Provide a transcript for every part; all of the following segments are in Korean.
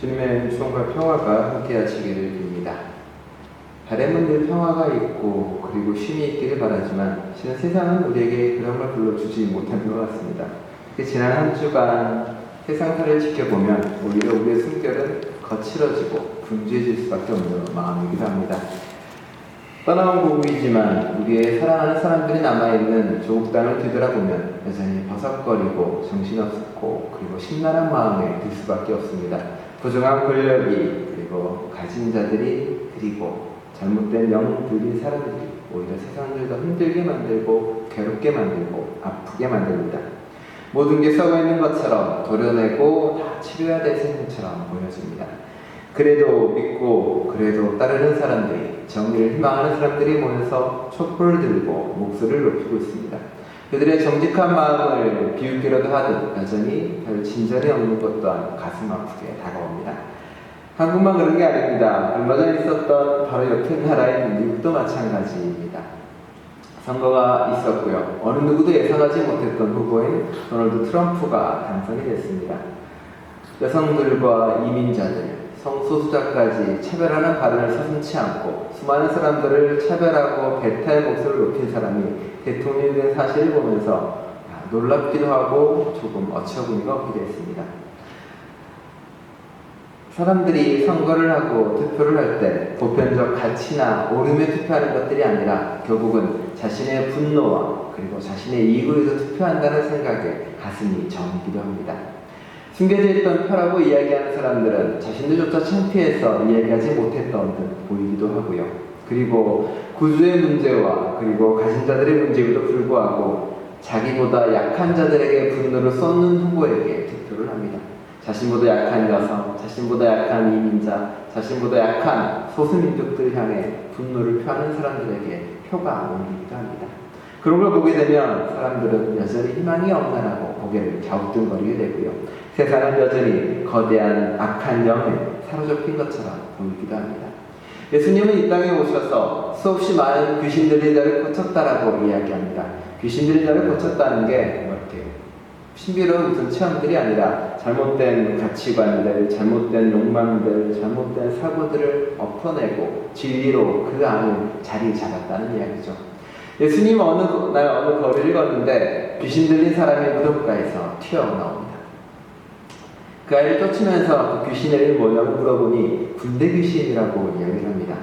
주님의 축원과 평화가 함께 하시기를 빕니다. 바람은 늘 평화가 있고 그리고 쉼이 있기를 바라지만 실은 세상은 우리에게 그런 걸 불러주지 못한 것 같습니다. 지난 한 주간 세상사를 지켜보면 오히려 우리의 숨결은 거칠어지고 분주해질 수밖에 없는 마음이기도 합니다. 떠나온 고국이지만 우리의 사랑하는 사람들이 남아있는 조국 땅을 뒤돌아보면 여전히 버석거리고 정신없고 그리고 심란한 마음에 들 수밖에 없습니다. 부정한 권력이 그리고 가진 자들이 그리고 잘못된 영들인 사람들이 오히려 세상을 더 힘들게 만들고 괴롭게 만들고 아프게 만듭니다. 모든 게 썩어있는 것처럼 도려내고 다 치료해야 될 세상처럼 보여집니다. 그래도 믿고 그래도 따르는 사람들이 정의를 희망하는 사람들이 모여서 촛불을 들고 목소리를 높이고 있습니다. 그들의 정직한 마음을 비웃기려도 하듯 여전히 별 진전이 없는 것 또한 가슴 아프게 다가옵니다. 한국만 그런 게 아닙니다. 얼마 전 있었던 바로 옆에 나라인 미국도 마찬가지입니다. 선거가 있었고요. 어느 누구도 예상하지 못했던 후보인 도널드 트럼프가 당선이 됐습니다. 여성들과 이민자들, 성소수자까지 차별하는 발언을 서슴지 않고 수많은 사람들을 차별하고 배타의 목소리를 높인 사람이 대통령이 된 사실을 보면서 놀랍기도 하고 조금 어처구니가 없기도 했습니다. 사람들이 선거를 하고 투표를 할 때 보편적 가치나 옳음에 투표하는 것들이 아니라 결국은 자신의 분노와 그리고 자신의 이익을 위해서 투표한다는 생각에 가슴이 저리기도 합니다. 숨겨져 있던 표라고 이야기하는 사람들은 자신들조차 창피해서 이야기하지 못했던 듯 보이기도 하고요. 그리고 구조의 문제와 그리고 가진 자들의 문제에도 불구하고 자기보다 약한 자들에게 분노를 쏟는 후보에게 투표를 합니다. 자신보다 약한 여성, 자신보다 약한 이민자, 자신보다 약한 소수민족들 향해 분노를 표하는 사람들에게 표가 몰리기도 합니다. 그런 걸 보게 되면 사람들은 여전히 희망이 없나라고 고개를 갸우뚱거리게 되고요. 세상은 여전히 거대한 악한 영에 사로잡힌 것처럼 보이기도 합니다. 예수님은 이 땅에 오셔서 수없이 많은 귀신들이 저를 고쳤다라고 이야기합니다. 귀신들이 저를 고쳤다는 게 이렇게 신비로운 무슨 체험들이 아니라 잘못된 가치관들, 잘못된 욕망들, 잘못된 사고들을 엎어내고 진리로 그 안에 자리 잡았다는 이야기죠. 예수님은 어느 날 어느 거리를 걷는데 귀신 들린 사람이 무덤가에서 튀어나옵니다. 그 아이를 쫓으면서 그 귀신을 뭐냐고 물어보니 군대 귀신이라고 이야기를 합니다.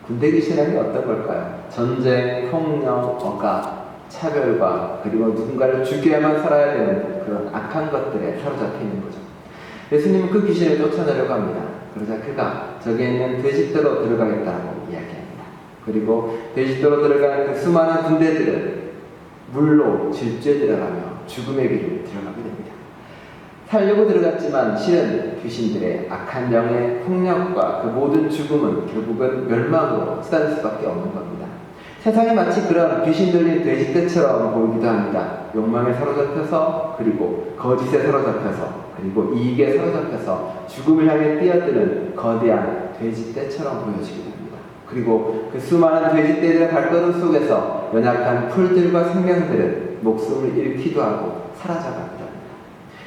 군대 귀신이라는 게 어떤 걸까요? 전쟁, 폭력, 억압, 차별과 그리고 누군가를 죽여야만 살아야 되는 그런 악한 것들에 사로잡혀 있는 거죠. 예수님은 그 귀신을 쫓아내려고 합니다. 그러자 그가 저기 있는 돼지떼로 들어가겠다고 이야기합니다. 그리고 돼지떼로 들어간 그 수많은 군대들은 물로 질주에 들어가며 죽음의 길을 들어가게 됩니다. 살려고 들어갔지만 실은 귀신들의 악한 영의 폭력과 그 모든 죽음은 결국은 멸망으로 치닫을 수밖에 없는 겁니다. 세상이 마치 그런 귀신 들린 돼지떼처럼 보이기도 합니다. 욕망에 사로잡혀서 그리고 거짓에 사로잡혀서 그리고 이익에 사로잡혀서 죽음을 향해 뛰어드는 거대한 돼지떼처럼 보여지기도 합니다. 그리고 그 수많은 돼지떼들의 발걸음 속에서 연약한 풀들과 생명들은 목숨을 잃기도 하고 사라져갑니다.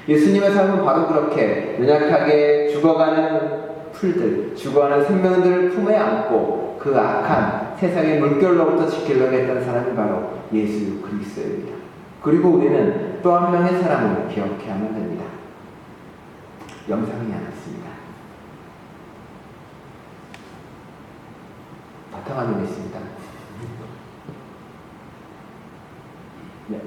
예수님의 삶은 바로 그렇게 연약하게 죽어가는 풀들, 죽어가는 생명들을 품에 안고 그 악한 세상의 물결로부터 지키려고 했던 사람이 바로 예수 그리스도입니다. 그리고 우리는 또 한 명의 사람을 기억해야만 됩니다. 영상이 않았습니다. 바탕화면에 있습니다. 네.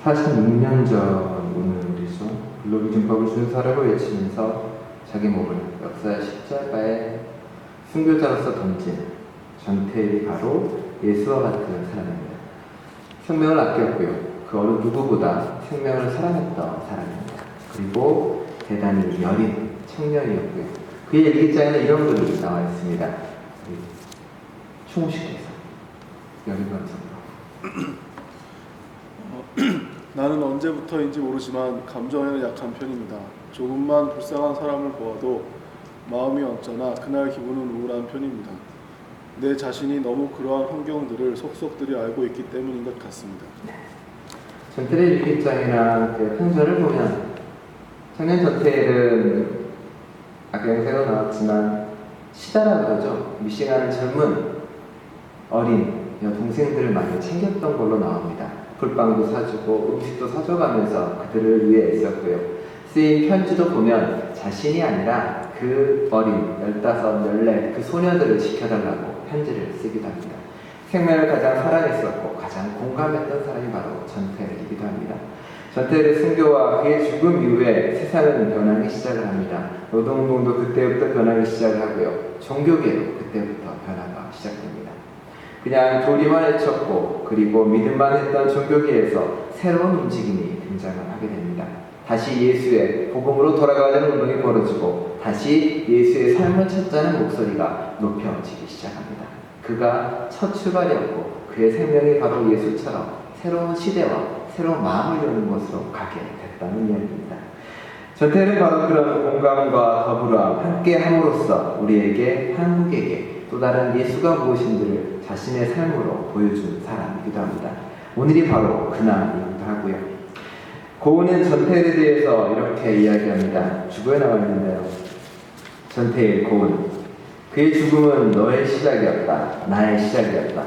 (46년) 전 오늘이죠. 근로기준법을 준수하라고 외치면서 자기 몸을 역사의 십자가에 순교자로서 던진 전태일이 바로 예수와 같은 사람입니다. 생명을 아꼈고요. 그 어느 누구보다 생명을 사랑했던 사람입니다. 그리고 대단히 여린 청년이었고요. 그의 일기장에는 이런 글이 나와 있습니다. 충호 씨께서 여린 감성으로 나는 언제부터인지 모르지만 감정에는 약한 편입니다. 조금만 불쌍한 사람을 보아도 마음이 언짢아 그날 기분은 우울한 편입니다. 내 자신이 너무 그러한 환경들을 속속들이 알고 있기 때문인 것 같습니다. 전태일 일기장이나 그 편지를 보면 청년 전태일은 아까 영상에도 나왔지만 시다라 그러죠. 미시간 젊은 어린 여동생들을 많이 챙겼던 걸로 나옵니다. 불빵도 사주고 음식도 사줘가면서 그들을 위해 애썼고요. 쓰인 편지도 보면 자신이 아니라 그 어린 15, 14 그 소녀들을 지켜달라고 편지를 쓰기도 합니다. 생명을 가장 사랑했었고 가장 공감했던 사람이 바로 전태일이기도 합니다. 전태일의 순교와 그의 죽음 이후에 세상은 변하기 시작을 합니다. 노동운동도 그때부터 변하기 시작을 하고요. 종교계도 그때부터 변화가 시작됩니다. 그냥 교리만 외쳤고 그리고 믿음만 했던 종교계에서 새로운 움직임이 등장을 하게 됩니다. 다시 예수의 복음으로 돌아가자는 운동이 벌어지고 다시 예수의 삶을 찾자는 목소리가 높여지기 시작합니다. 그가 첫 출발이었고 그의 생명이 바로 예수처럼 새로운 시대와 새로운 마음을 여는 곳으로 가게 됐다는 이야기입니다. 전태일은 바로 그런 공감과 더불어 함께 함으로써 우리에게, 한국에게 또 다른 예수가 무엇인지를 자신의 삶으로 보여준 사람이기도 합니다. 오늘이 바로 그날이기도 하고요. 고은은 전태일에 대해서 이렇게 이야기합니다. 주보에 나와 있는데요. 전태일 고은, 그의 죽음은 너의 시작이었다. 나의 시작이었다.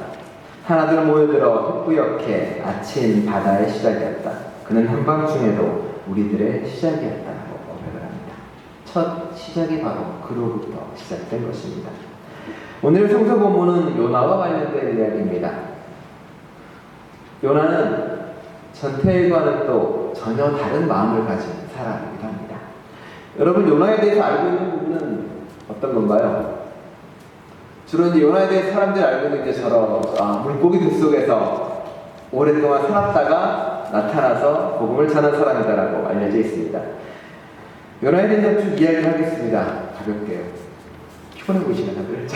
하나둘 모여들어 흩뿌옇게 아침 바다의 시작이었다. 그는 한밤중에도 우리들의 시작이었다고 고백을 합니다. 첫 시작이 바로 그로부터 시작된 것입니다. 오늘 성서 본문은 요나와 관련된 이야기입니다. 요나는 전태일과는 또 전혀 다른 마음을 가진 사람이기도 합니다. 여러분, 요나에 대해서 알고 있는 부분은 어떤 건가요? 주로 이제 요나에 대해서 사람들이 알고 있는 게 저런 물고기 뱃 속에서 오랫동안 살았다가 나타나서 복음을 전한 사람이다라고 알려져 있습니다. 요나에 대해서 쭉 이야기를 하겠습니다. 가볍게요. 피곤해 보이시나요, 다들?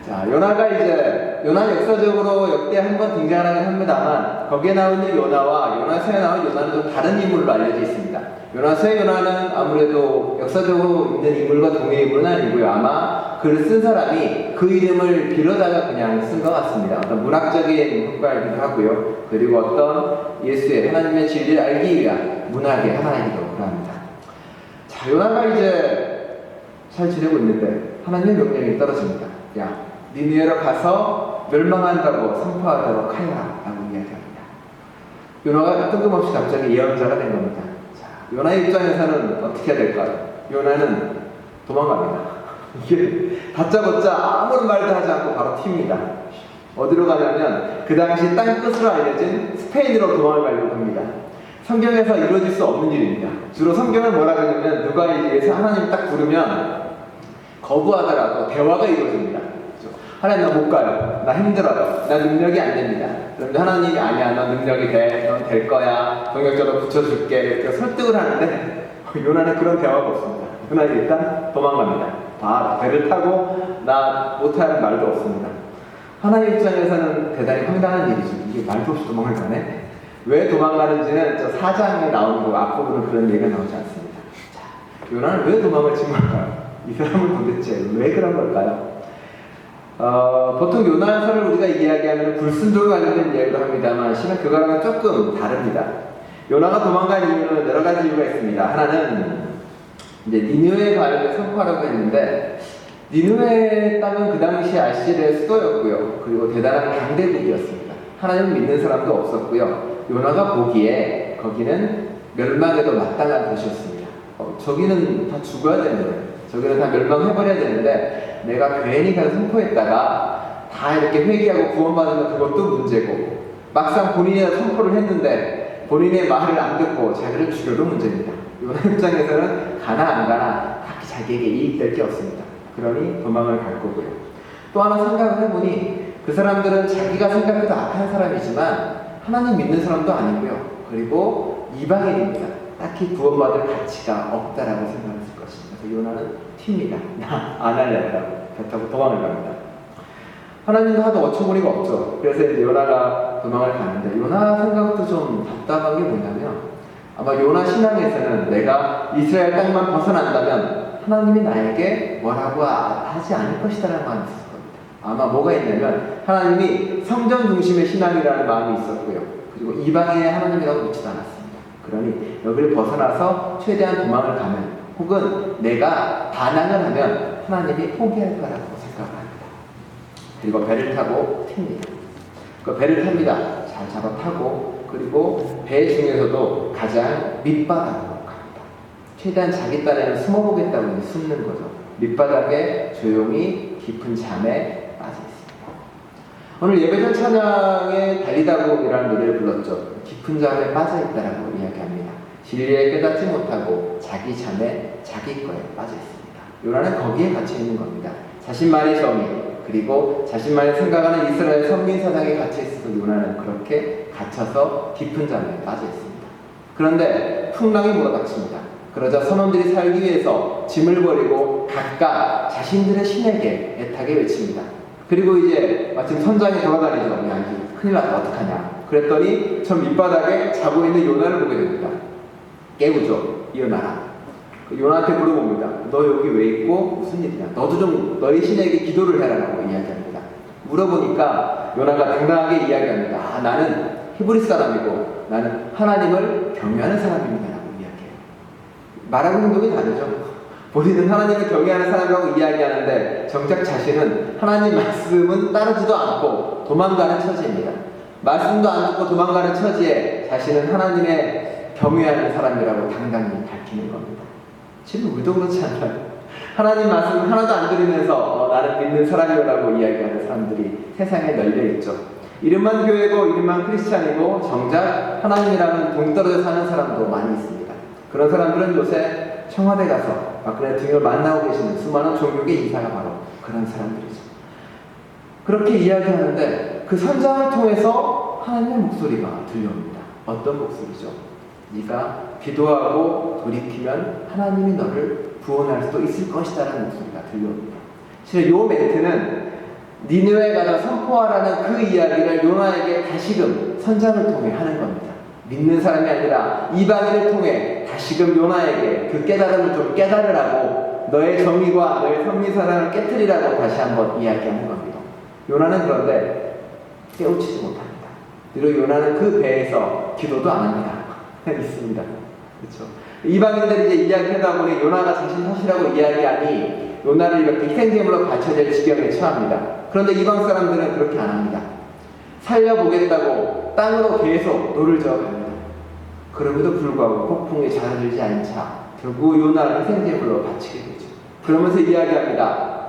자, 요나 역사적으로 역대 한 번 등장하긴 합니다만 거기에 나오는 요나와 요나서에 나오는 요나는 좀 다른 인물로 알려져 있습니다. 요나서의 요나는 아무래도 역사적으로 있는 인물과 동의 인물은 아니고요. 아마 글을 쓴 사람이 그 이름을 빌어다가 그냥 쓴 것 같습니다. 어떤 문학적인 효과이기도 하고요. 그리고 어떤 예수의 하나님의 진리를 알기 위한 문학의 하나이기도 합니다. 자, 요나가 이제 잘 지내고 있는데 하나님의 명령이 떨어집니다. 야, 니느웨로 가서 멸망한다고 선포하도록 하여라 라고 이야기합니다. 요나가 뜬금없이 갑자기 예언자가 된 겁니다. 자, 요나의 입장에서는 어떻게 해야 될까요? 요나는 도망갑니다. 이게 다짜고짜 아무런 말도 하지 않고 바로 튑니다. 어디로 가냐면 그 당시 땅끝으로 알려진 스페인으로 도망을 가려고 합니다. 성경에서 이루어질 수 없는 일입니다. 주로 성경은 뭐라 그러냐면 누가 예수 하나님 딱 부르면 거부하더라도 대화가 이루어집니다. 하나님 나 못 가요. 나 힘들어요. 나 능력이 안 됩니다. 그런데 하나님이 아니야. 너 능력이 돼. 넌 될 거야. 동력자로 붙여줄게. 이렇게 설득을 하는데 요나는 그런 대화가 없습니다. 요나는 일단 도망갑니다. 배를 타고 나 못하는 말도 없습니다. 하나님 입장에서는 대단히 황당한 일이죠. 이게 말도 없이 도망을 가네. 왜 도망가는지는 저 4장에 나오는 거 앞부분은 그런 얘기가 나오지 않습니다. 자, 요나는 왜 도망을 친 걸까요? 이 사람은 도대체 왜 그런 걸까요? 보통 요나서를 우리가 이야기하면 불순종과 관련된 이야기를 합니다만 실은 그거랑은 조금 다릅니다. 요나가 도망간 이유는 여러 가지 이유가 있습니다. 하나는 이제 니느웨 바울을 선포하라고 했는데 니느웨 땅은 그 당시 아시리아의 수도였고요. 그리고 대단한 강대국이었습니다. 하나님을 믿는 사람도 없었고요. 요나가 보기에 거기는 멸망에도 마땅한 도시였습니다. 저기는 다 죽어야 되는 거예요. 저기는 다 멸망해버려야 되는데 내가 괜히 가서 선포했다가 다 이렇게 회개하고 구원받으면 그것도 문제고 막상 본인이 선포를 했는데 본인의 말을 안 듣고 자기를 죽여도 문제입니다. 요나 입장에서는 가나 안 가나 딱히 자기에게 이익될 게 없습니다. 그러니 도망을 갈 거고요. 또 하나 생각을 해보니 그 사람들은 자기가 생각해도 악한 사람이지만 하나님 믿는 사람도 아니고요. 그리고 이방인입니다. 딱히 구원받을 가치가 없다라고 생각했을 것입니다. 그래서 요나는 튑니다. 나 안 할래라고 배 타고 도망을 갑니다. 하나님도 하도 어처구니가 없죠. 그래서 이제 요나가 도망을 가는데 요나 생각도 좀 답답한 게 뭐냐면 아마 요나 신앙에서는 내가 이스라엘 땅만 벗어난다면 하나님이 나에게 뭐라고 하지 않을 것이다라는 마음이 있었을 겁니다. 아마 뭐가 있냐면 하나님이 성전 중심의 신앙이라는 마음이 있었고요. 그리고 이방인의 하나님이라고 믿지도 않았습니다. 그러니 여기를 벗어나서 최대한 도망을 가면 혹은 내가 반항을 하면 하나님이 포기할 거라고 생각을 합니다. 그리고 배를 타고 튑니다. 그 배를 탑니다. 잘 잡아 타고 그리고 배 중에서도 가장 밑바닥으로 갑니다. 최대한 자기 딴에는 숨어보겠다고 숨는 거죠. 밑바닥에 조용히 깊은 잠에 빠져 있습니다. 오늘 예배전 찬양에 달리다고이라는 노래를 불렀죠. 깊은 잠에 빠져 있다라고 이야기합니다. 진리에 깨닫지 못하고 자기 잠에 자기 거에 빠져 있습니다. 요나는 거기에 갇혀 있는 겁니다. 자신만의 정의 그리고 자신만이 생각하는 이스라엘 선민 사상에 갇혀 있어서 요나는 그렇게 갇혀서 깊은 잠에 빠져 있습니다. 그런데 풍랑이 몰아닥칩니다. 그러자 선원들이 살기 위해서 짐을 버리고 각각 자신들의 신에게 애타게 외칩니다. 그리고 이제 마침 선장이 돌아다니죠. 야, 이제 큰일 났다. 어떡하냐. 그랬더니 저 밑바닥에 자고 있는 요나를 보게 됩니다. 깨우죠. 일어나라. 요나한테 물어봅니다. 너 여기 왜 있고 무슨 일이냐? 너도 좀 너희 신에게 기도를 해라라고 이야기합니다. 물어보니까 요나가 당당하게 이야기합니다. 나는 히브리 사람이고 나는 하나님을 경외하는 사람입니다라고 이야기해요. 말하고 행동이 다르죠. 본인은 하나님을 경외하는 사람이라고 이야기하는데 정작 자신은 하나님 말씀은 따르지도 않고 도망가는 처지입니다. 말씀도 안 듣고 도망가는 처지에 자신은 하나님의 경외하는 사람이라고 당당히 밝히는 겁니다. 지금 우리도 그렇지 않나요? 하나님 말씀을 하나도 안 들으면서 나는 믿는 사람이라고 이야기하는 사람들이 세상에 널려있죠. 이름만 교회고 이름만 크리스찬이고 정작 하나님이라는 동떨어져 사는 사람도 많이 있습니다. 그런 사람들은 요새 청와대 가서 박근혜 대통령을 만나고 계시는 수많은 종교계 인사가 바로 그런 사람들이죠. 그렇게 이야기하는데 그 선장을 통해서 하나님의 목소리가 들려옵니다. 어떤 목소리죠? 네가 기도하고 돌이키면 하나님이 너를 구원할 수도 있을 것이다라는 목소리가 들려옵니다. 실은 이 멘트는 니느웨에 가서 선포하라는 그 이야기를 요나에게 다시금 선장을 통해 하는 겁니다. 믿는 사람이 아니라 이방인을 통해 다시금 요나에게 그 깨달음을 좀 깨달으라고 너의 정의와 너의 선민사상을 깨트리라고 다시 한번 이야기하는 겁니다. 요나는 그런데 깨우치지 못합니다. 그리고 요나는 그 배에서 기도도 안 합니다. 있습니다. 그렇죠. 이방인들이 이제 이야기하다 보니 요나가 자신 탓이라고 이야기하니 요나를 이렇게 희생제물로 바쳐야 될 지경에 처합니다. 그런데 이방 사람들은 그렇게 안 합니다. 살려보겠다고 땅으로 계속 돌을 저어갑니다. 그럼에도 불구하고 폭풍이 잦아들지 않자 결국 요나를 희생제물로 바치게 되죠. 그러면서 이야기합니다.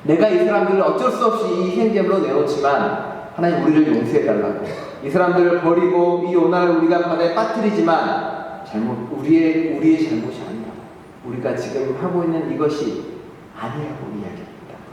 내가 이 사람들을 어쩔 수 없이 이 희생제물로 내놓지만 하나님 우리를 용서해달라고. 이 사람들을 버리고 이 요나를 우리가 바다에 빠뜨리지만 우리의 잘못이 아니다. 우리가 지금 하고 있는 이것이 아니라고 이야기합니다.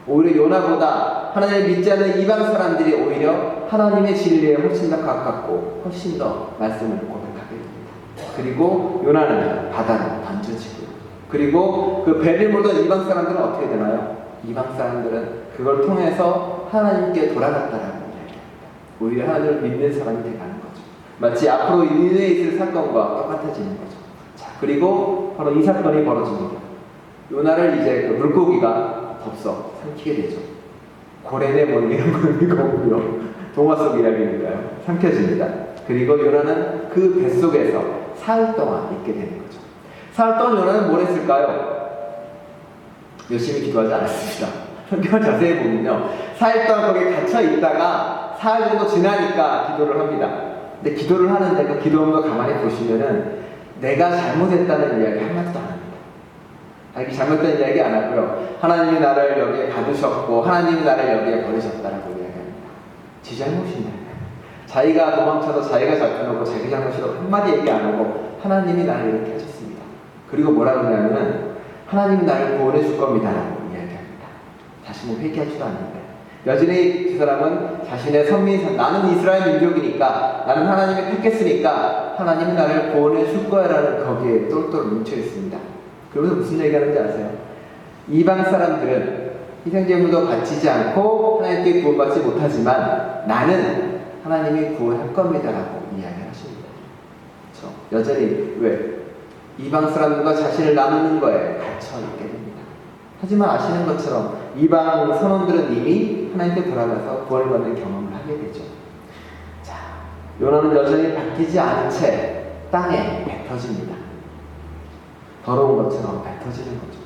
오히려 요나보다 하나님을 믿지 않는 이방 사람들이 오히려 하나님의 진리에 훨씬 더 가깝고 훨씬 더 말씀을 고백하게 됩니다. 그리고 요나는 바다로 던져지고요. 그리고 그 배를 몰던 이방 사람들은 어떻게 되나요? 이방 사람들은 그걸 통해서 하나님께 돌아갔다라고 이야기합니다. 오히려 하나님을 믿는 사람이 되가는 거죠. 마치 앞으로 니느웨에 있을 사건과 똑같아지는 거죠. 자, 그리고 바로 이 사건이 벌어집니다. 요나를 이제 그 물고기가 덥석 삼키게 되죠. 고래네 뭐 이런 건 의미가 없고요. 동화 속 이야기니까요. 삼켜집니다. 그리고 요나는 그 뱃속에서 사흘 동안 있게 되는 거죠. 사흘 동안 요나는 뭘 했을까요? 열심히 기도하지 않았습니다. 성경을 자세히 보면요. 사흘 동안 거기에 갇혀 있다가 사흘 정도 지나니까 기도를 합니다. 근데 기도를 하는데 그 기도한 거 가만히 보시면은 내가 잘못했다는 이야기 한마디도 안 합니다. 자기 잘못된 이야기 안 하고요. 하나님이 나를 여기에 가두셨고 하나님이 나를 여기에 버리셨다라고 이야기합니다. 지 잘못이네. 자기가 도망쳐서 자기가 잡혀놓고 자기 잘못이라고 한마디 얘기 안 하고 하나님이 나를 이렇게 하셨습니다. 그리고 뭐라고 하냐면은 하나님이 나를 구원해 줄 겁니다 라고 이야기합니다. 다시 뭐 회개하지도 않는데 여전히 그 사람은 자신의 선민, 나는 이스라엘 민족이니까 나는 하나님이 택했으니까 하나님이 나를 구원해 줄 거야 라는 거기에 똘똘 뭉쳐 있습니다. 그러면서 무슨 얘기하는지 아세요? 이방 사람들은 희생제물도 바치지 않고 하나님께 구원받지 못하지만 나는 하나님이 구원할 겁니다 라고 이야기를 하십니다. 그렇죠? 여전히 왜? 이방 사람들과 자신을 나누는 거에 갇혀 있게 됩니다. 하지만 아시는 것처럼 이방 선원들은 이미 하나님께 돌아가서 구원받는 경험을 하게 되죠. 자, 요나는 여전히 바뀌지 않은 채 땅에 뱉어집니다. 더러운 것처럼 뱉어지는 거죠.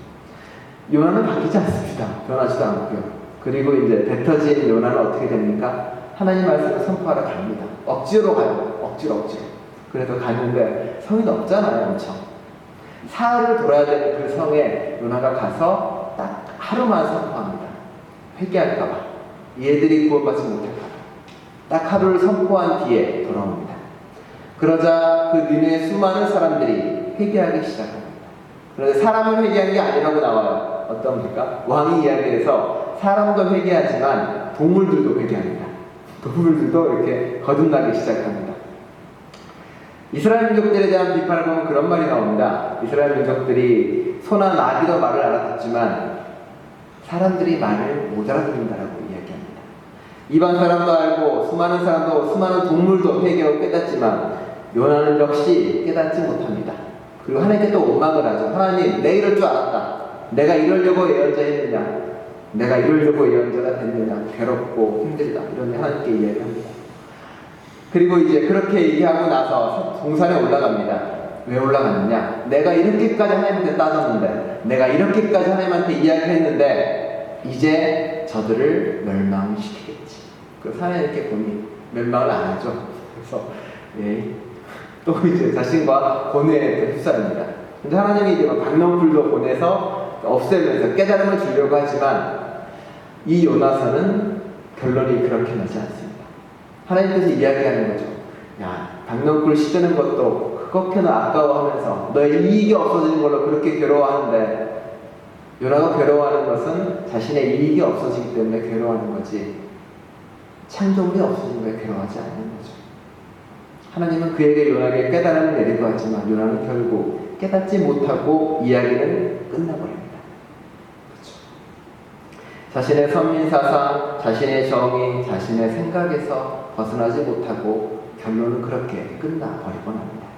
요나는 바뀌지 않습니다. 변하지도 않고요. 그리고 이제 뱉어진 요나는 어떻게 됩니까? 하나님 말씀을 선포하러 갑니다. 억지로 가요. 억지로. 그래서 가는데 성이 넓잖아요, 엄청. 사흘을 돌아야 되는 그 성에 요나가 가서 딱 하루만 선포합니다. 회개할까봐. 얘들이 구원받지 못할까봐. 딱 하루를 선포한 뒤에 돌아옵니다. 그러자 그 니느웨의 수많은 사람들이 회개하기 시작합니다. 그런데 사람을 회개한 게 아니라고 나와요. 어떤 겁니까? 왕이 이야기해서 사람도 회개하지만 동물들도 회개합니다. 동물들도 이렇게 거듭나기 시작합니다. 이스라엘 민족들에 대한 비판을 보면 그런 말이 나옵니다. 이스라엘 민족들이 소나 나귀도 말을 알아듣지만 사람들이 말을 못 알아듣는다라고 이야기합니다. 이방 사람도 알고 수많은 사람도 수많은 동물도 회개하고 깨닫지만 요나는 역시 깨닫지 못합니다. 그리고 하나님께 또 원망을 하죠. 하나님, 내 이럴 줄 알았다. 내가 이러려고 예언자 했느냐? 내가 이러려고 예언자가 됐느냐? 괴롭고 힘들다. 이런 하나님께 이야기합니다. 그리고 이제 그렇게 얘기하고 나서 동산에 올라갑니다. 왜 올라갔느냐? 내가 이렇게까지 하나님한테 따졌는데, 내가 이렇게까지 하나님한테 이야기했는데 이제 저들을 멸망시키겠지. 그래서 하나님께 보니 멸망을 안 하죠. 그래서 또 이제 자신과 고뇌에 휩싸입니다. 근데 하나님이 이제 박농풀도 보내서 없애면서 깨달음을 주려고 하지만 이 요나서는 결론이 그렇게 나지 않습니다. 하나님께서 이야기하는 거죠. 야, 박농풀 씻는 것도 그렇게는 아까워하면서 너의 이익이 없어지는 걸로 그렇게 괴로워하는데 요나가 괴로워하는 것은 자신의 이익이 없어지기 때문에 괴로워하는 거지 창조물이 없어진 거에 괴로워하지 않는 거죠. 하나님은 그에게 요나에게 깨달음을 내리고 하지만 요나는 결국 깨닫지 못하고 이야기는 끝나버립니다. 그렇죠. 자신의 선민사상, 자신의 정의, 자신의 생각에서 벗어나지 못하고 결론은 그렇게 끝나버리곤 합니다.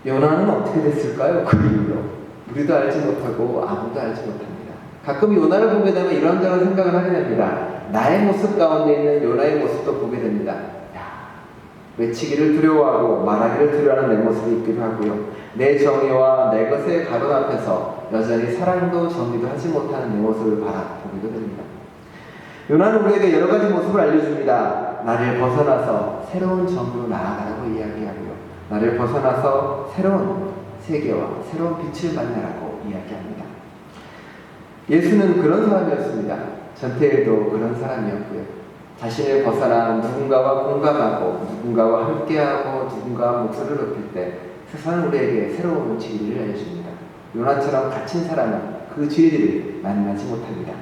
요나는 어떻게 됐을까요? 그 이후로 우리도 알지 못하고 아무도 알지 못합니다. 가끔 요나를 보게 되면 이런저런 생각을 하게 됩니다. 나의 모습 가운데 있는 요나의 모습도 보게 됩니다. 야, 외치기를 두려워하고 말하기를 두려워하는 내 모습이 있기도 하고요. 내 정의와 내 것의 가론 앞에서 여전히 사랑도 정의도 하지 못하는 내 모습을 바라보기도 됩니다. 요나는 우리에게 여러 가지 모습을 알려줍니다. 나를 벗어나서 새로운 정으로 나아가라고 이야기하고요. 나를 벗어나서 새로운 세계와 새로운 빛을 만나라고 이야기합니다. 예수는 그런 사람이었습니다. 전태일도 그런 사람이었고요. 자신을 벗어나 누군가와 공감하고 누군가와 함께하고 누군가와 목소리를 높일 때 세상은 우리에게 새로운 진리를 알려줍니다. 요나처럼 갇힌 사람은 그 진리를 만나지 못합니다.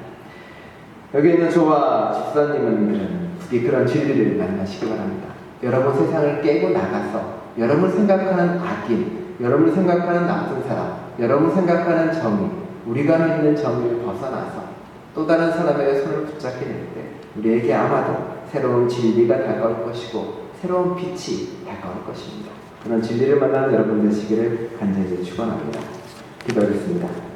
여기 있는 저와 집사님은 부디 그런 진리를 만나시기 바랍니다. 여러분 세상을 깨고 나가서 여러분 생각하는 악인, 여러분 생각하는 나쁜 사람, 여러분 생각하는 정의, 우리가 믿는 정의를 벗어나서 또 다른 사람에게 손을 붙잡게 될 때 우리에게 아마도 새로운 진리가 다가올 것이고 새로운 빛이 다가올 것입니다. 그런 진리를 만나는 여러분 되시기를 간절히 축원합니다. 기도하겠습니다.